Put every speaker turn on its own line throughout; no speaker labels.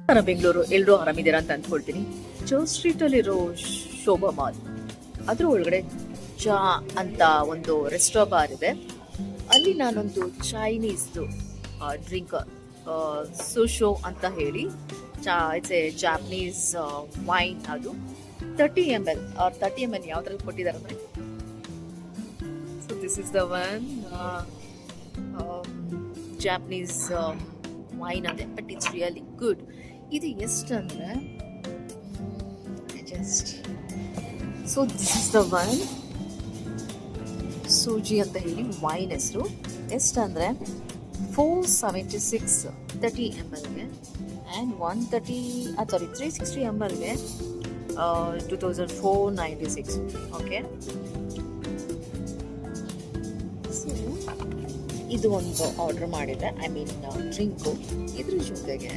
ನಾನು ಬೆಂಗಳೂರು, ಎಲ್ಲರೂ ಆರಾಮಿದ್ದೀರಾ ಅಂತ ಅಂದ್ಕೊಳ್ತೀನಿ. ಚರ್ಚ್ ಸ್ಟ್ರೀಟಲ್ಲಿರೋ ಶೋಭಾ ಮಾಲ್, ಅದ್ರ ಒಳಗಡೆ ಚಾ ಅಂತ ಒಂದು ರೆಸ್ಟೋ ಬಾರ್ ಇದೆ. ಅಲ್ಲಿ ನಾನೊಂದು ಚೈನೀಸ್ದು ಡ್ರಿಂಕ್ ಸುಶೋ ಅಂತ ಹೇಳಿ ಇಟ್ಸ್ ಎ ಜಾಪನೀಸ್ ವೈನ್. ಅದು 30 ml ಅವ್ರು 30 ml ಯಾವ್ದ್ರಲ್ಲಿ ಕೊಟ್ಟಿದ್ದಾರೆ ಅಂದರೆ, so this is the one Japanese wine ಅಂದೆ, ಬಟ್ ಇಟ್ಸ್ ರಿಯಲಿ ಗುಡ್. ಇದು ಎಷ್ಟು ಅಂದರೆ just, so this is the one ಸೂಜಿ ಅಂತ ಹೇಳಿ ವೈನ್ ಹೆಸರು. ಎಷ್ಟು ಅಂದರೆ 476 30 mlಗೆ ಆ್ಯಂಡ್ 360 mlಗೆ 2496. ಓಕೆ, ಸೊ ಇದು ಒಂದು ಆರ್ಡರ್ ಮಾಡಿದೆ, ಐ ಮೀನ್ ಡ್ರಿಂಕು. ಇದ್ರ ಜೊತೆಗೆ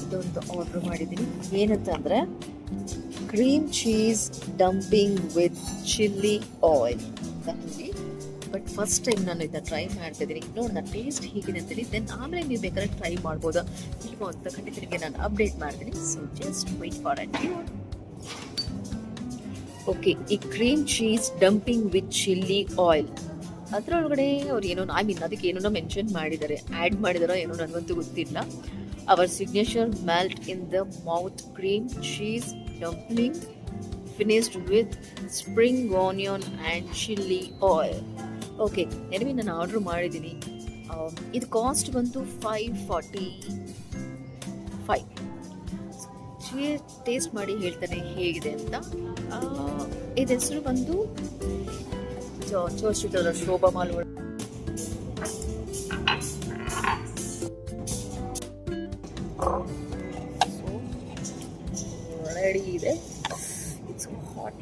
ಇದೊಂದು ಆರ್ಡರ್ ಮಾಡಿದ್ದೀನಿ. ಏನಂತಂದರೆ cream cheese dumping with chilli oil ಅಂತ ಹೇಳಿ. ಬಟ್ ಫಸ್ಟ್ ಟೈಮ್ ನಾನು ಇದನ್ನ ಟ್ರೈ ಮಾಡ್ತಾ ಇದ್ದೀನಿ. ನೋಡೋಣ ಟೇಸ್ಟ್ ಹೇಗಿದೆ ಅಂತೇಳಿ, ದೆನ್ ಆಮೇಲೆ ನೀವು ಬೇಕಾದ್ರೆ ಟ್ರೈ ಮಾಡ್ಬೋದಾ ಇಲ್ವೋ ಅಂತ ಖಂಡಿತ ನಿಮಗೆ ನಾನು ಅಪ್ಡೇಟ್ ಮಾಡ್ತೀನಿ. So just wait for it. Okay, ಈ cream cheese dumping with chilli oil ಅದರೊಳಗಡೆ ಅವ್ರು ಏನೋ, ಐ ಮೀನ್ ಅದಕ್ಕೆ ಏನೋ ಮೆನ್ಷನ್ ಮಾಡಿದ್ದಾರೆ, ಆ್ಯಡ್ ಮಾಡಿದಾರೋ ಏನೋ ನನಗಂತೂ ಗೊತ್ತಿಲ್ಲ. Our signature melt in the mouth cream cheese dumpling finished with spring onion and chilli oil. Okay, anyway ನಾನು ಆರ್ಡ್ರ್ ಮಾಡಿದ್ದೀನಿ. ಇದು ಕಾಸ್ಟ್ ಬಂತು 545. ಟೇಸ್ಟ್ ಮಾಡಿ ಹೇಳ್ತಾನೆ ಹೇಗಿದೆ ಅಂತ. ಇದು ಹೆಸರು ಬಂದು church street Shobha mall. Ready ಇದೆ. It's hot.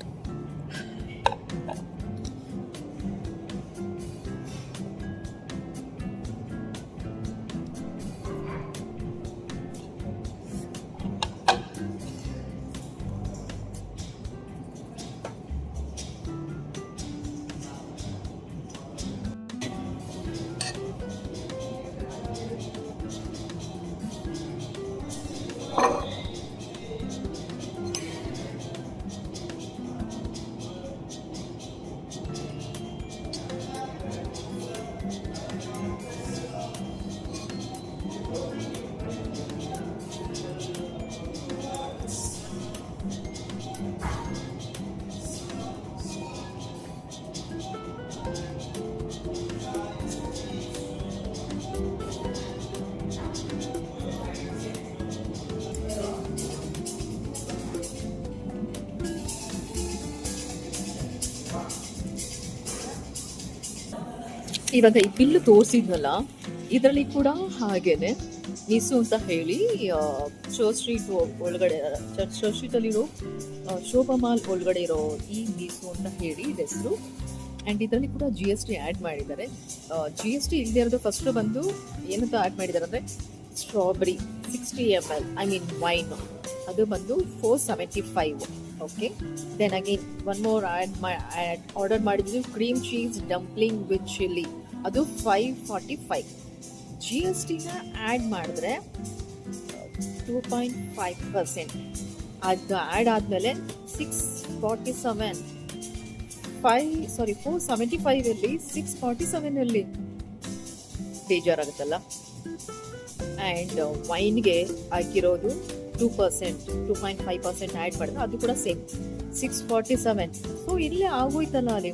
ಇವಾಗ ಈ ಬಿಲ್ಲು ತೋರಿಸಿದ್ನಲ್ಲ, ಇದರಲ್ಲಿ ಕೂಡ ಹಾಗೇನೆ ಮಿಸು ಅಂತ ಹೇಳಿ ಚರ್ಚ್ ಸ್ಟ್ರೀಟ್ ಒಳಗಡೆ, ಚರ್ಚ್ ಸ್ಟ್ರೀಟಲ್ಲಿರೋ ಶೋಭಾ ಮಾಲ್ ಒಳಗಡೆ ಇರೋ ಈ ಮಿಸು ಅಂತ ಹೇಳಿ ಇದೆ ಹೆಸರು. ಆ್ಯಂಡ್ ಇದರಲ್ಲಿ ಕೂಡ GST ಆ್ಯಡ್ ಮಾಡಿದ್ದಾರೆ. GST ಇಲ್ಲದೆ ಇರೋದು ಫಸ್ಟ್ ಬಂದು ಏನಂತ ಆ್ಯಡ್ ಮಾಡಿದ್ದಾರೆ ಅಂದರೆ strawberry 60 ml, I mean wine, ಅದು ಬಂದು 475. Okay, then again one more order ಮಾಡಿದ್ವಿ, cream cheese dumpling with chilli, ಅದು 545. GSTನ ಆ್ಯಡ್ ಮಾಡಿದ್ರೆ 2.5%. ಅದು ಆ್ಯಡ್ ಆದಮೇಲೆ 475 647 ಬೇಜಾರಾಗುತ್ತಲ್ಲ. ಆ್ಯಂಡ್ ವೈನ್ಗೆ ಆಗಿರೋದು 2.5% ಆ್ಯಡ್ ಮಾಡಿದ್ರೆ ಅದು ಕೂಡ ಸೇಮ್ 647. ಸೊ ಇಲ್ಲೇ ಆಗೋಯ್ತಲ್ಲ, ಅಲ್ಲಿ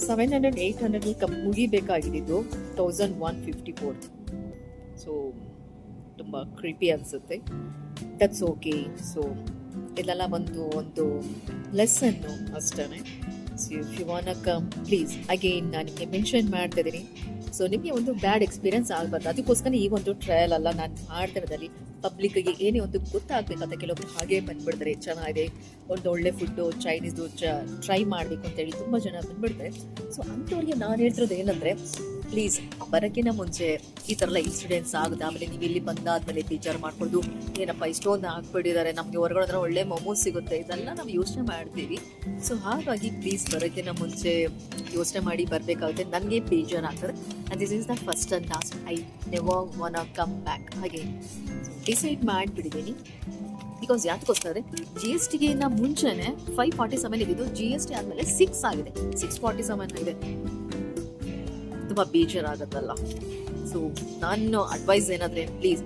700-800 ಮುಗಿಬೇಕಾಗಿದ್ದು 1154. ಸೊ ತುಂಬ ಕ್ರೀಪಿ ಅನಿಸುತ್ತೆ. That's okay. ಸೊ ಇದೆಲ್ಲ ಒಂದು ಲೆಸನ್ನು ಅಷ್ಟೇ. So if you want come please, again ನಾನು ನಿಮಗೆ ಮೆನ್ಷನ್ ಮಾಡ್ತಾ ಇದ್ದೀನಿ. ಸೊ ನಿಮಗೆ ಒಂದು ಬ್ಯಾಡ್ ಎಕ್ಸ್ಪೀರಿಯನ್ಸ್ ಆಗಬಾರ್ದು, ಅದಕ್ಕೋಸ್ಕರ ಈ ಒಂದು ಟ್ರಯಲ್ ಅಲ್ಲ ನಾನು ಮಾಡ್ತಿರೋದಲ್ಲಿ. ಪಬ್ಲಿಕ್ಗೆ ಏನೇ ಒಂದು ಗೊತ್ತಾಗಬೇಕಂತ ಕೆಲವೊಬ್ರು ಹಾಗೆ ಬಂದ್ಬಿಡ್ತಾರೆ, ಚೆನ್ನಾಗಿದೆ ಒಂದು ಒಳ್ಳೆ ಫುಡ್ಡು ಚೈನೀಸ್ದು ಟ್ರೈ ಮಾಡಬೇಕು ಅಂತೇಳಿ ತುಂಬ ಜನ ಬಂದ್ಬಿಡ್ತಾರೆ. ಸೊ ಅಂಥವ್ರಿಗೆ ನಾನು ಹೇಳ್ತಿರೋದು ಏನಂದರೆ, ಪ್ಲೀಸ್ ಬರೋಕ್ಕಿಂತ ಮುಂಚೆ ಈ ಥರ ಎಲ್ಲ ಇನ್ಸಿಡೆಂಟ್ಸ್ ಆಗುತ್ತೆ. ಆಮೇಲೆ ನೀವು ಇಲ್ಲಿ ಬಂದಾದ್ಮೇಲೆ ಬೇಜಾರು ಮಾಡ್ಕೊಂಡು ಏನಪ್ಪ ಇಷ್ಟೊಂದು ಹಾಕ್ಬಿಟ್ಟಿದ್ದಾರೆ, ನಮಗೆ ಹೊರಗಡೆ ಒಳ್ಳೆ ಮೊಮೋಸ್ ಸಿಗುತ್ತೆ, ಇದೆಲ್ಲ ನಾವು ಯೋಚನೆ ಮಾಡ್ತೀವಿ. ಸೊ ಹಾಗಾಗಿ ಪ್ಲೀಸ್ ಬರೋಕ್ಕಿಂತ ಮುಂಚೆ ಯೋಚನೆ ಮಾಡಿ ಬರಬೇಕಾಗುತ್ತೆ. ನನಗೆ ಬೇಜಾರಾಗ್ತದೆ. And this is the first and last. I never want come back ಹಾಗೆ ಡಿಸೈಡ್ ಮಾಡಿಬಿಟ್ಟಿದ್ದೀನಿ. ಬಿಕಾಸ್ ಯಾತಕ್ಕೋಸ್ಕರ GST ಮುಂಚೆನೆ 547 ಇದ್ದಿದ್ದು GST ಆದಮೇಲೆ 6 ಆಗಿದೆ, 647 ಆಗಿದೆ. ತುಂಬ ಬೇಜಾರಾಗುತ್ತಲ್ಲ. ಸೊ ನಾನು ಅಡ್ವೈಸ್ ಏನಾದರೆ ಪ್ಲೀಸ್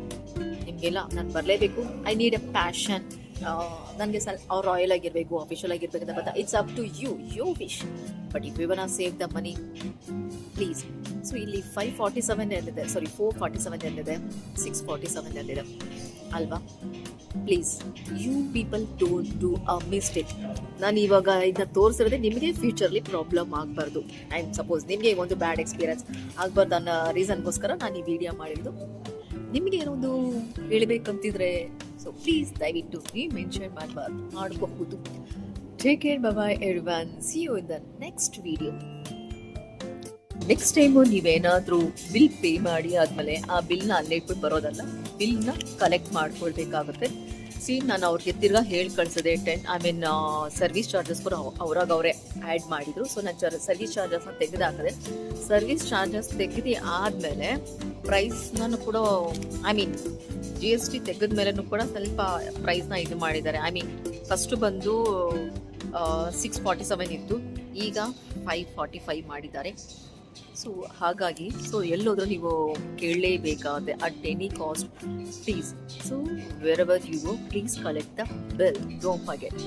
ನಿಮಗೆಲ್ಲ ನಾನು ಬರಲೇಬೇಕು. I need a passion. ನನಗೆ ಅವ್ರು ರಾಯಲ್ ಆಗಿರಬೇಕು, ಅಫಿಷಿಯಲ್ ಆಗಿರ್ಬೇಕಂತ but it's up to you wish. But if you want save the money please. So ಇಲ್ಲಿ 547 ಎಲ್ಲಿದೆ, ಸಾರಿ 447 ಎಲ್ಲಿದೆ, 647 ಎಲ್ಲಿದೆ ಅಲ್ವಾ? Please you people don't do a mistake. ನಾನು ಇವಾಗ ಇದನ್ನ ತೋರಿಸಿರೋದೆ ನಿಮಗೆ ಫ್ಯೂಚರ್ಲಿ ಪ್ರಾಬ್ಲಮ್ ಆಗಬಾರ್ದು. ಆ್ಯಂಡ್ ಸಪೋಸ್ ನಿಮಗೆ ಒಂದು ಬ್ಯಾಡ್ ಎಕ್ಸ್ಪೀರಿಯನ್ಸ್ ಆಗಬಾರ್ದು ಅನ್ನೋ ರೀಸನ್ಗೋಸ್ಕರ ನಾನು ಈ ವಿಡಿಯೋ ಮಾಡಿದ್ದು. ನಿಮಗೆ ಏನೋ ಒಂದು ಹೇಳಬೇಕಂತಿದ್ರೆ ಸೊ ಪ್ಲೀಸ್ ದಯವಿಟ್ಟು ನೀವು ಮೆನ್ಷನ್ ಮಾಡಬಹುದು. Take care, bye everyone. See you in the next video. Next time ನೀವೇನಾದರೂ ಬಿಲ್ ಪೇ ಮಾಡಿ ಆದಮೇಲೆ ಆ ಬಿಲ್ನ ಅಲ್ಲೇ ಇಟ್ಬಿಟ್ಟು ಬರೋದಲ್ಲ, ಬಿಲ್ನ ಕಲೆಕ್ಟ್ ಮಾಡ್ಕೊಳ್ಬೇಕಾಗುತ್ತೆ. ನಾನು ಅವ್ರಿಗೆ ತಿರ್ಗಾ ಹೇಳಿ ಕಳಿಸಿದೆ. ಸರ್ವಿಸ್ ಚಾರ್ಜಸ್ ಕೂಡ ಅವರೇ ಆ್ಯಡ್ ಮಾಡಿದರು. ಸೊ ನಾನು ಸರ್ವಿಸ್ ಚಾರ್ಜಸ್ನ ತೆಗೆದಾಕಿದೆ. ಸರ್ವಿಸ್ ಚಾರ್ಜಸ್ ತೆಗೆದು ಆದಮೇಲೆ ಪ್ರೈಸ್ನೂ ಕೂಡ GST ತೆಗೆದ ಮೇಲೂ ಕೂಡ ಸ್ವಲ್ಪ ಪ್ರೈಸ್ನ ಇದು ಮಾಡಿದ್ದಾರೆ. ಫಸ್ಟು ಬಂದು 647 ಇತ್ತು, ಈಗ 545 ಮಾಡಿದ್ದಾರೆ. ಸೊ ಹಾಗಾಗಿ ಎಲ್ಲೋದ್ರೂ ನೀವು ಕೇಳಲೇಬೇಕಾಗುತ್ತೆ at any cost please. So wherever you go please collect the bill, don't forget.